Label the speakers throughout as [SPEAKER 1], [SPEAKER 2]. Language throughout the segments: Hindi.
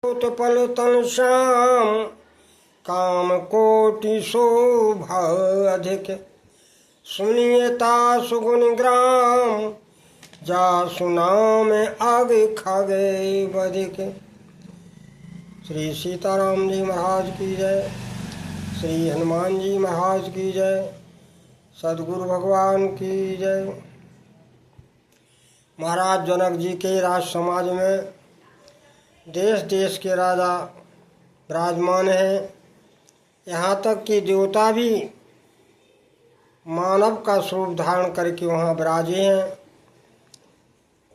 [SPEAKER 1] पल तन श्याम काम कोटि शोभा अधिक। सुनियता सुगुण ग्राम जा सुना में आगे खागे बधिक। श्री सीताराम जी महाराज की जय। श्री हनुमान जी महाराज की जय। सदगुरु भगवान की जय। महाराज जनक जी के राज समाज में देश देश के राजा विराजमान हैं। यहाँ तक कि देवता भी मानव का स्वरूप धारण करके वहाँ विराजे हैं।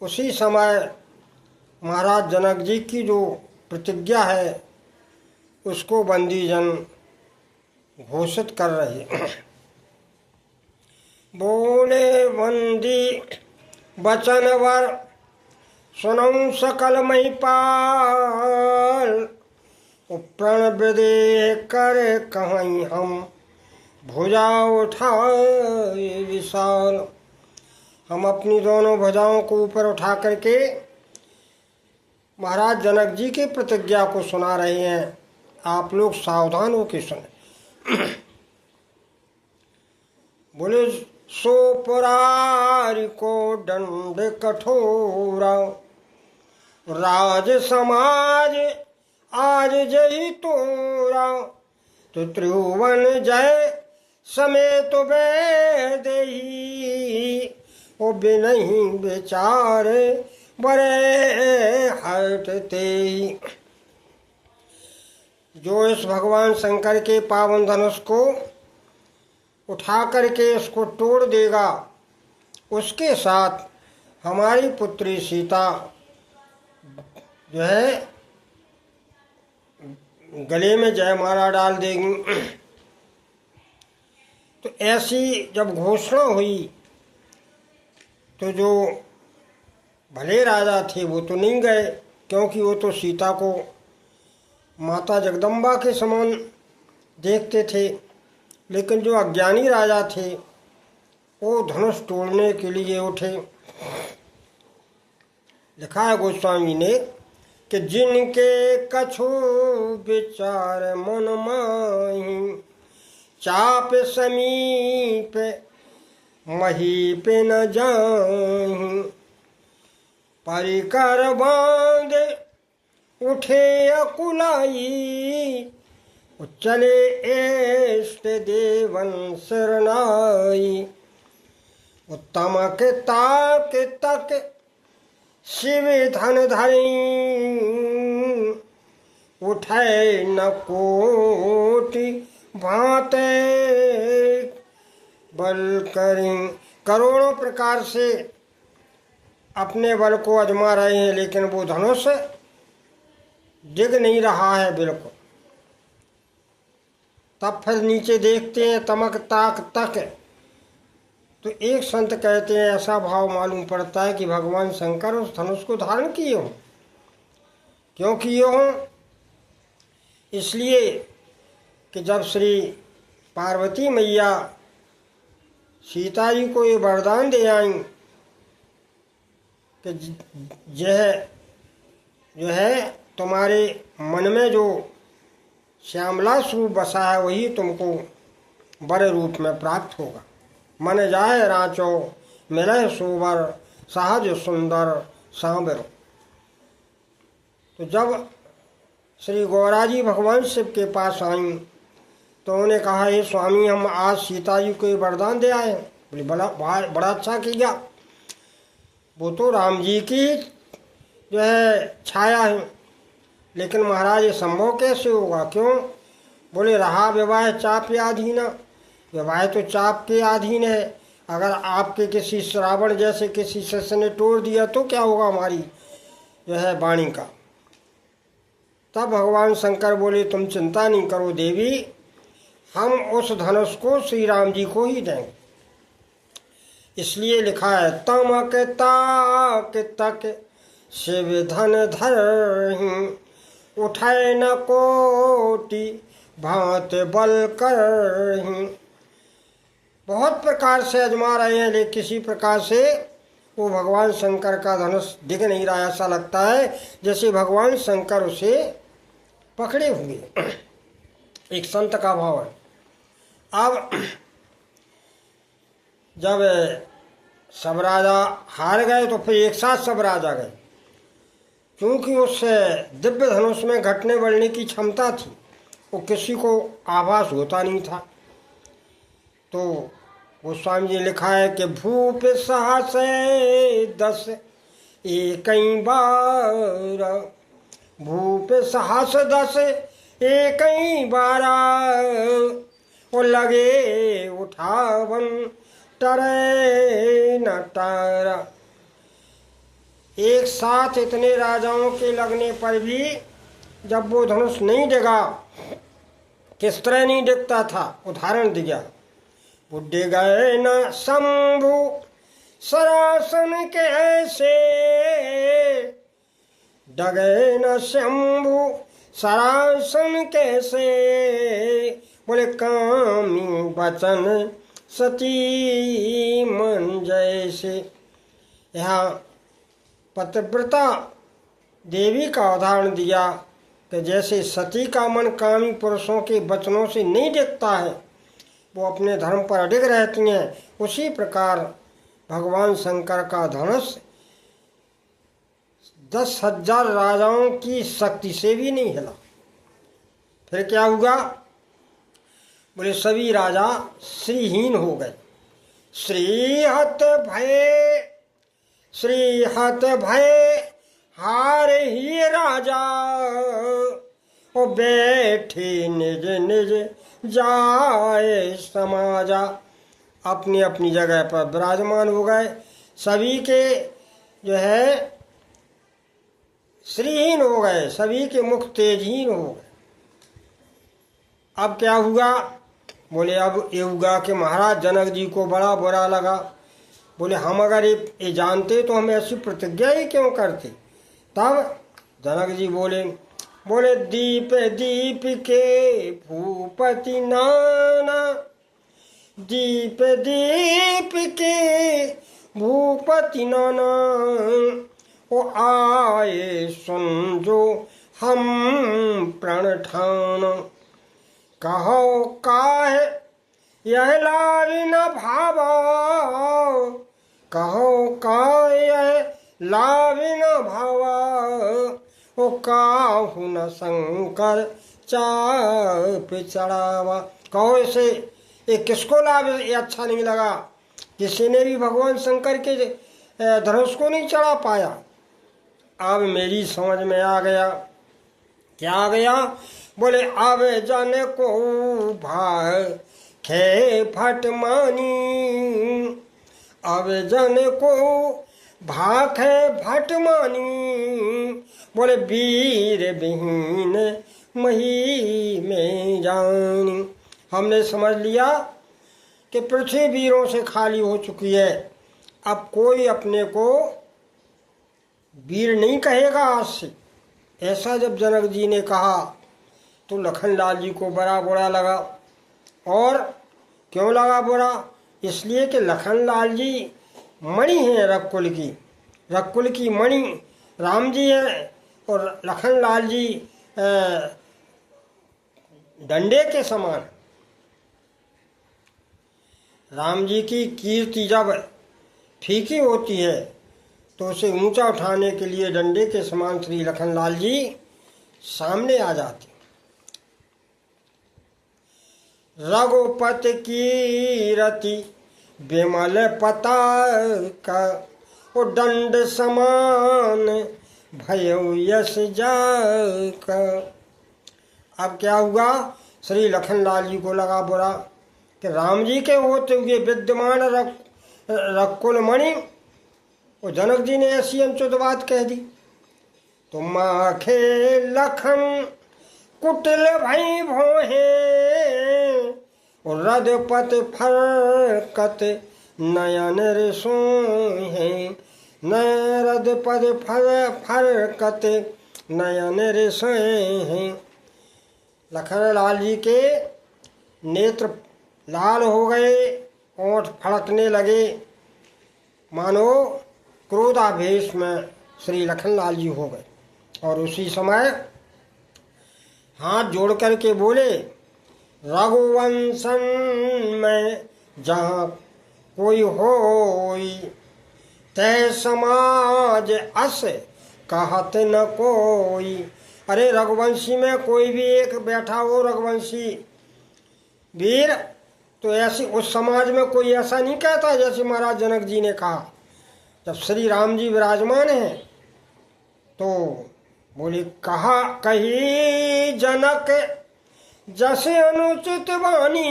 [SPEAKER 1] उसी समय महाराज जनक जी की जो प्रतिज्ञा है उसको बंदीजन घोषित कर रहे हैं। बोले बंदी वचनवर सुनऊं सकल महिपाल। प्रण विदेह कर कहीं हम भुजा उठाए विशाल। हम अपनी दोनों भुजाओं को ऊपर उठा करके महाराज जनक जी की प्रतिज्ञा को सुना रहे हैं। आप लोग सावधान होकर सुने। बोले सो पुरारी को दंड कठोरा। राज समाज आज जय तोरा। तो त्रिभुवन जय समेत बेदही। ओ बिनहि विचार बड़े हटते। जो इस भगवान शंकर के पावन धनुष को उठा करके इसको तोड़ देगा उसके साथ हमारी पुत्री सीता जो है गले में जयमाला डाल देगी। तो ऐसी जब घोषणा हुई तो जो भले राजा थे वो तो नहीं गए, क्योंकि वो तो सीता को माता जगदम्बा के समान देखते थे। लेकिन जो अज्ञानी राजा थे वो धनुष तोड़ने के लिए उठे। लिखा है गोस्वामी ने कि जिनके कछु विचार मन माही। चाप समीप महीप न जाही। परिकर बांध उठे अकुलाई। चले इष्ट देवन शरणाई। उत्तम के ताक तक शिव धन धरी। उठे न कोटि भांते बल करी। करोड़ों प्रकार से अपने बल को आजमा रहे हैं लेकिन वो धनुष डिग नहीं रहा है बिल्कुल। तब फिर नीचे देखते हैं तमक ताक तक। तो एक संत कहते हैं ऐसा भाव मालूम पड़ता है कि भगवान शंकर उस धनुष को धारण किए हों। क्यों किए हों? इसलिए कि जब श्री पार्वती मैया सीता जी को ये वरदान दे आई कि यह जो है तुम्हारे मन में जो श्यामला स्वरूप बसा है वही तुमको बड़े रूप में प्राप्त होगा। मन जाए रांचो मिले सोबर सहज सुंदर सांबर। तो जब श्री गौरा जी भगवान शिव के पास आई तो उन्होंने कहा हे स्वामी हम आज सीता जी को वरदान दे आए। बोले बड़ा अच्छा किया। वो तो राम जी की जो है छाया है, लेकिन महाराज ये संभव कैसे होगा? क्यों? बोले रहा विवाह चाप अधीन। विवाह तो चाप के अधीन है। अगर आपके किसी श्रावण जैसे किसी शिष्य ने तोड़ दिया तो क्या होगा हमारी जो है वाणी का? तब भगवान शंकर बोले तुम चिंता नहीं करो देवी, हम उस धनुष को श्री राम जी को ही देंगे। इसलिए लिखा है तमक ताक तक शिव धन धरहि। उठै न कोटि भांत बल करहि। बहुत प्रकार से आजमा रहे हैं लेकिन किसी प्रकार से वो भगवान शंकर का धनुष दिख नहीं रहा। ऐसा लगता है जैसे भगवान शंकर उसे पकड़े हुए। एक संत का भाव है। अब जब सब राजा हार गए तो फिर एक साथ सब राजा गए, क्योंकि उस दिव्य धनुष में घटने बढ़ने की क्षमता थी, वो किसी को आभास होता नहीं था। तो गोस्वामी जी लिखा है कि भूप साहस 10 एक बार, भूप साहस 10 एक बार, वो लगे उठावन टरे न टारा। एक साथ इतने राजाओं के लगने पर भी जब वो धनुष नहीं डिगा, किस तरह नहीं डिगता था, उदाहरण दिया। बुढ़े गए न शंभु सरासन के ऐसे, डगे न शंभु सरासन कैसे, बोले कामी बचन सती मन जैसे। यहाँ पतिव्रता देवी का उदाहरण दिया कि जैसे सती का मन कामी पुरुषों के वचनों से नहीं डिगता है, वो अपने धर्म पर अडिग रहती हैं, उसी प्रकार भगवान शंकर का धनुष 10,000 राजाओं की शक्ति से भी नहीं हिला। फिर क्या हुआ? बोले सभी राजा श्रीहीन हो गए। श्रीहत भय हार ही राजा, ओ बैठे निज निज जाए समाजा। अपनी अपनी जगह पर विराजमान हो गए। सभी के जो है श्रीहीन हो गए, सभी के मुख तेजहीन हो गए। अब क्या हुआ? बोले अब ये हुआ कि महाराज जनक जी को बड़ा बुरा लगा। बोले हम अगर ये जानते तो हम ऐसी प्रतिज्ञा ही क्यों करते। तब जनक जी बोले दीप दीप के भूपति नाना, दीप दीप के भूपति नाना, ओ आए सुन जो हम प्रण ठान। कहो काहे यह लारि न भावा, कहो काहे यह लारि न भावा, ओ काहू न शंकर चाप चढ़ावा। कहो इसे ये किसको लाभ, ये अच्छा नहीं लगा, किसी ने भी भगवान शंकर के धनुष को नहीं चढ़ा पाया। अब मेरी समझ में आ गया। क्या आ गया? बोले अब जन को भाई खे फट मानी, अब जन को भाखे भट मानी, बोले वीर विहीन मही में जानी। हमने समझ लिया कि पृथ्वी वीरों से खाली हो चुकी है, अब कोई अपने को वीर नहीं कहेगा आज से। ऐसा जब जनक जी ने कहा तो लखनलाल जी को बड़ा बुरा लगा। और क्यों लगा बुरा? इसलिए कि लखनलाल जी मणि हैं रकुल की मणि राम जी हैं, और लखनलाल जी डंडे के समान। राम जी की कीर्ति जब फीकी होती है तो उसे ऊंचा उठाने के लिए डंडे के समान श्री लखनलाल जी सामने आ जाते। रघुपति की रति विमल पताका, ओ दंड समान भयो यश जाका। अब क्या हुआ? श्री लखनलाल जी को लगा बुरा कि राम जी के होते हुए विद्यमान रकुल मणि, और जनक जी ने ऐसी अनुचित बात कह दी। तो माखे लखन कुटिल भई भोहे, और रदपत फरकत नयन रिसोहे, नय रदपत फरकत नयन रिसोहे। लखनलाल जी के नेत्र लाल हो गए, ओंठ फड़कने लगे, मानो क्रोधावेश में श्री लखनलाल जी हो गए और उसी समय हाथ जोड़ करके बोले, रघुवंशन में जहाँ कोई होई, तय समाज अस कहत न कोई। अरे रघुवंशी में कोई भी एक बैठा हो रघुवंशी वीर, तो ऐसी उस समाज में कोई ऐसा नहीं कहता जैसे महाराज जनक जी ने कहा। जब श्री राम जी विराजमान हैं तो बोले, कहा कही जनक जैसे अनुचित वाणी,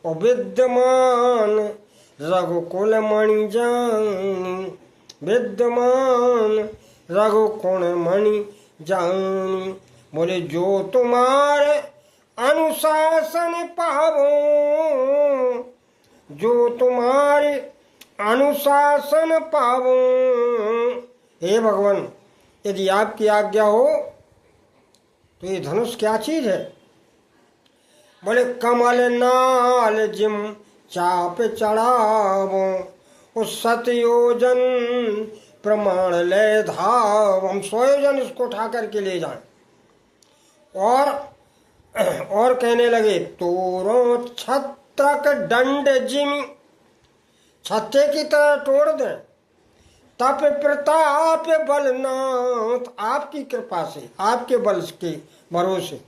[SPEAKER 1] और विद्यमान रघुकुल मणि जानी, विद्यमान रघुकुल मणि जानी। बोले, जो तुम्हारे अनुशासन पावो, जो तुम्हारे अनुशासन पावो। हे भगवान, यदि आपकी आज्ञा हो तो ये धनुष क्या चीज है? बोले, कमल नाल जिम चाप चढ़ावो, उस सतयोजन प्रमाण ले धाव। हम 100 योजन इसको उठा करके ले जाएं। और कहने लगे, तोरो छत्रक दंड जिम, छत्ते की तरह तोड़ दें, तप प्रताप बलनाथ। आपकी कृपा से, आपके बल के भरोसे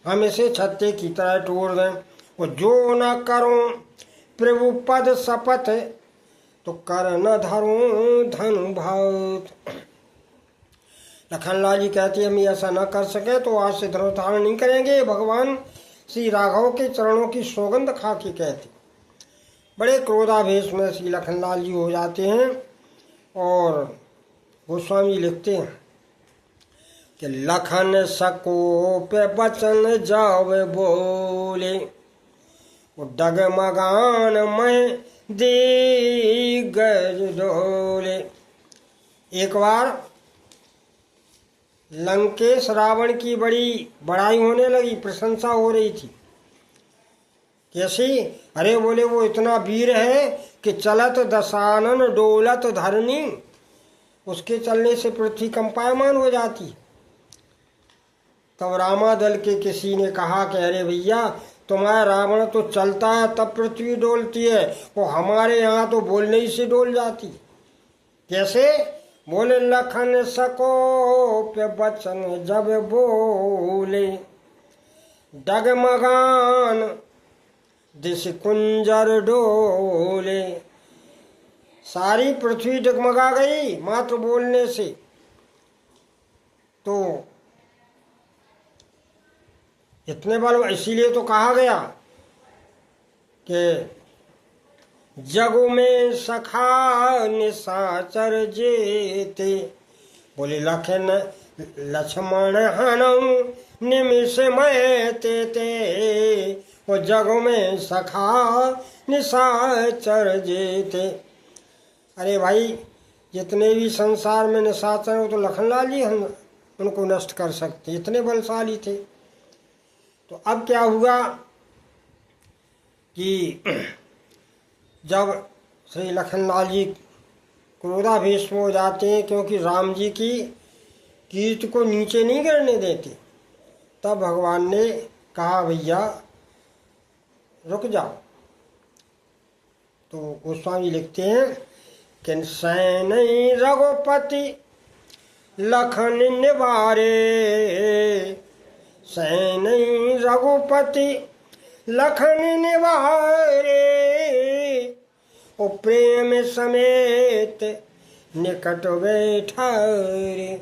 [SPEAKER 1] हम इसे छत्ते की तरह तोड़ दें। और जो न करो प्रभु पद शपथ, तो कर न धरूं धनु भात। लखनलाल जी कहते, हम ऐसा न कर सके तो आज से धनुष धारण नहीं करेंगे। भगवान श्री राघव के चरणों की सौगंध खा के कहते। बड़े क्रोधावेश में श्री लखनलाल जी हो जाते हैं और गोस्वामी लिखते हैं कि लखन सको पे बचन जावे बोले, वो डगमगान में दिग्गज डोले। एक बार लंकेश रावण की बड़ी बड़ाई होने लगी, प्रशंसा हो रही थी। कैसी? अरे बोले, वो इतना वीर है कि चलत दशानन डोलत धरनी, उसके चलने से पृथ्वी कंपायमान हो जाती। तब रामादल के किसी ने कहा कि अरे भैया, तुम्हारा रावण तो चलता है तब पृथ्वी डोलती है, वो हमारे यहाँ तो बोलने ही से डोल जाती। कैसे? बोले, लखन सको पे बचन जब बोले, डगमगान दिश कुंजर डोले। सारी पृथ्वी डगमगा गई मात्र बोलने से। तो इतने बल, इसीलिए तो कहा गया कि जगु में सखा निशाचर जेते। बोले, लखन लक्ष्मण हनऊ निमिष में ते, वो जगु में सखा निशाचर जेते। अरे भाई, जितने भी संसार में निशाचर हो तो लखनलाल जी हम उनको नष्ट कर सकते, इतने बलशाली थे। तो अब क्या हुआ कि जब श्री लखनलाल जी क्रोधावेश में हो जाते हैं, क्योंकि राम जी की कीर्ति को नीचे नहीं गिरने देते, तब भगवान ने कहा, भैया रुक जाओ। तो गोस्वामी लिखते हैं कि सैन रघुपति लखन निवारे, सैन रघुपति लखन निवारे, ओ प्रेम समेत निकट बैठारे।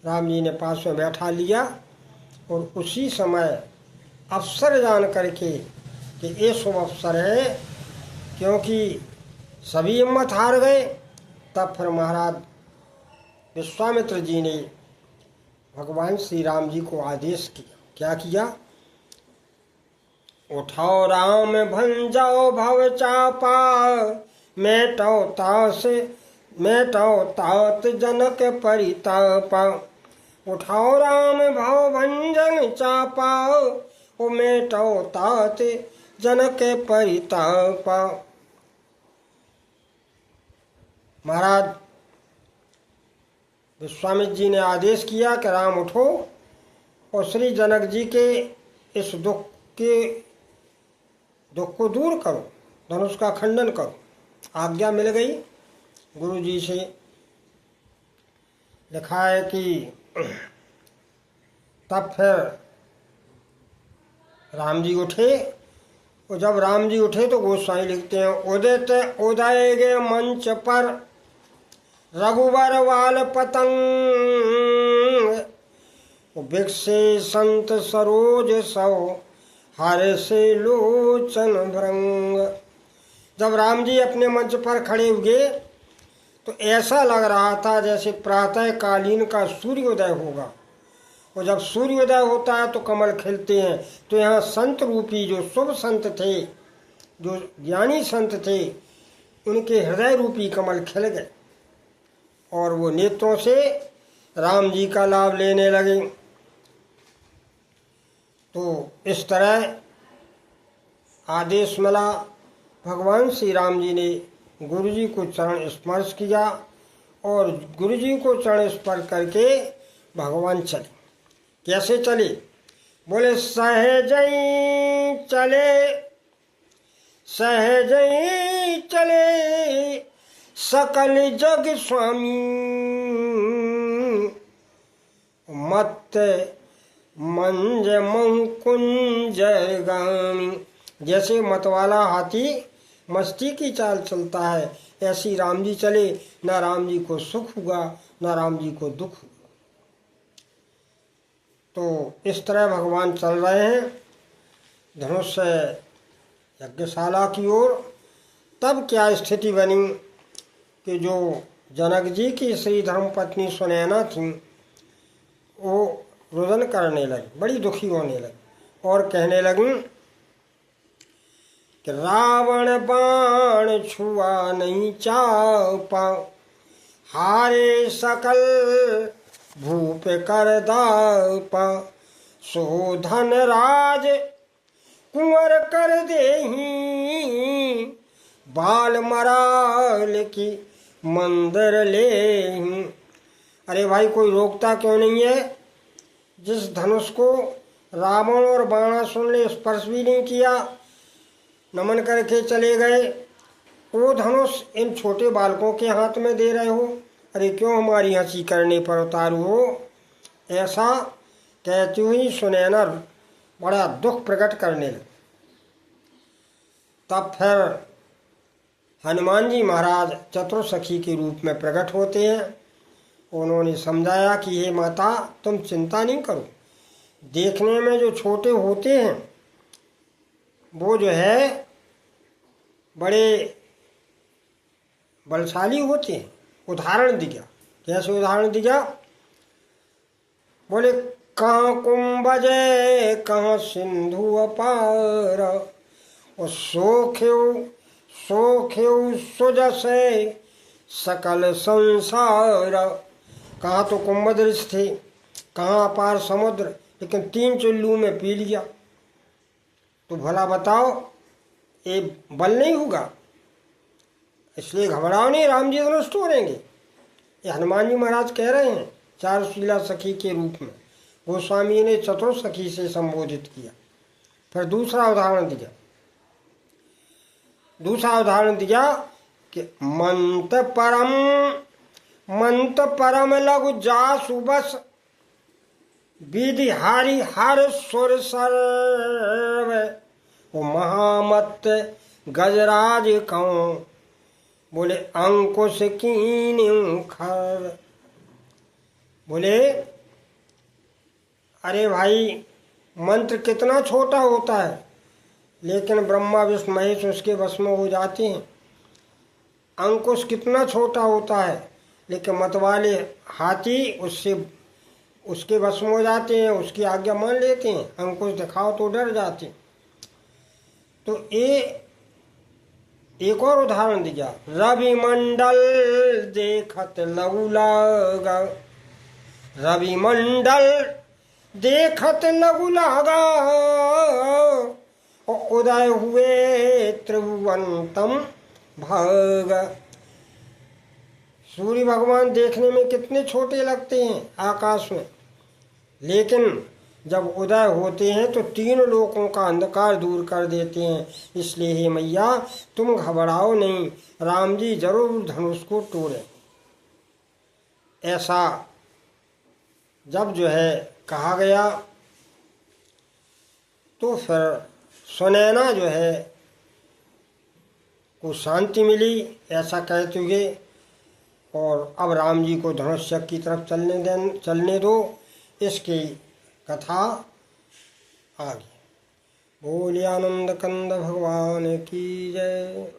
[SPEAKER 1] राम जी ने पास में बैठा लिया और उसी समय अवसर जान करके कि ये शुभ अवसर है, क्योंकि सभी हिम्मत हार गए। तब फिर महाराज विश्वामित्र जी ने भगवान श्री राम जी को आदेश किया। क्या किया? उठाओ राम भंजाओ भव चापा, मेटो तात जनक परितापा। उठाओ राम भव भंजन चापा, ओ मेटो तात जनक परितापा। महाराज विश्वामित्र जी ने आदेश किया कि राम उठो और श्री जनक जी के इस दुख को दूर करो, धनुष का खंडन करो। आज्ञा मिल गई गुरु जी से। लिखा है कि तब फिर राम जी उठे, और जब राम जी उठे तो गोस्वामी लिखते हैं, उदित उदय गे मंच पर रघुवर वाल पतंग, विकसे संत सरोज सौ हर से लोचन भृंग। जब राम जी अपने मंच पर खड़े हुए तो ऐसा लग रहा था जैसे प्रातः कालीन का सूर्योदय होगा, और जब सूर्योदय होता है तो कमल खिलते हैं। तो यहाँ संत रूपी जो शुभ संत थे, जो ज्ञानी संत थे, उनके हृदय रूपी कमल खिल गए और वो नेत्रों से राम जी का लाभ लेने लगे। तो इस तरह आदेश मिला, भगवान श्री राम जी ने गुरु जी को चरण स्पर्श किया और गुरु जी को चरण स्पर्श करके भगवान चले। कैसे चले? बोले सहज ही चले, सहज ही चले सकल जग स्वामी, मत मंज मुकुंज गामी। जैसे मतवाला हाथी मस्ती की चाल चलता है, ऐसी राम जी चले। न राम जी को सुख हुआ न राम जी को दुख हुआ। तो इस तरह भगवान चल रहे हैं धनुष यज्ञशाला की ओर। तब क्या स्थिति बनी कि जो जनक जी की श्री धर्मपत्नी सुनैना थी, वो रुदन करने लगी, बड़ी दुखी होने लगी और कहने लगी कि रावण बाण छुआ नहीं चापा, हारे सकल भूप कर दापा, सो धन राज कुंवर कर देही, बाल मराल की मंदिर ले। अरे भाई, कोई रोकता क्यों नहीं है? जिस धनुष को रावण और बाणासुर ने स्पर्श भी नहीं किया, नमन करके चले गए, वो धनुष इन छोटे बालकों के हाथ में दे रहे हो। अरे क्यों हमारी हंसी करने पर उतारू हो? ऐसा कहती हुई सुनैना बड़ा दुख प्रकट करने लगे। तब फिर हनुमान जी महाराज चतुर्सखी के रूप में प्रकट होते हैं। उन्होंने समझाया कि हे माता, तुम चिंता नहीं करो, देखने में जो छोटे होते हैं वो जो है बड़े बलशाली होते हैं। उदाहरण दिया। कैसे उदाहरण दिया? बोले कहाँ कुंभज कहाँ सिंधु अपार, और सोख्यु सुजसे सकल संसार। कहाँ तो कुंभदृश थे, कहाँ अपार समुद्र, लेकिन 3 चुल्लू में पी लिया। तो भला बताओ, ये बल नहीं होगा? इसलिए घबराओ नहीं, राम जी तो नष्ट हो रहेंगे। ये हनुमान जी महाराज कह रहे हैं चारुशीला सखी के रूप में। गोस्वामी ने चतुर्सखी से संबोधित किया। फिर दूसरा उदाहरण दिया कि मंत परम लघु जासु बस, विधि हारि हर सुर सर्व, वो महामत गजराज कौं, बोले अंकुश कीन खर। बोले अरे भाई, मंत्र कितना छोटा होता है, लेकिन ब्रह्मा विष्णु महेश उसके वश में हो जाते हैं। अंकुश कितना छोटा होता है, लेकिन मतवाले हाथी उसके वश में हो जाते हैं, उसकी आज्ञा मान लेते हैं। अंकुश दिखाओ तो डर जाते। तो ये एक और उदाहरण दिया। रवि मंडल देखत लघु लागा, रवि मंडल देखत लघु लागा, उदय हुए त्रिभुवनतम भाग। सूर्य भगवान देखने में कितने छोटे लगते हैं आकाश में, लेकिन जब उदय होते हैं तो 3 लोकों का अंधकार दूर कर देते हैं। इसलिए हे मैया तुम घबराओ नहीं, राम जी जरूर धनुष को तोड़े। ऐसा जब जो है कहा गया तो फिर सुनैना जो है को शांति मिली, ऐसा कहते हुए, और अब राम जी को धनुष की तरफ चलने दो। इसकी कथा आगे। बोलिए आनंद कंद भगवान की जय।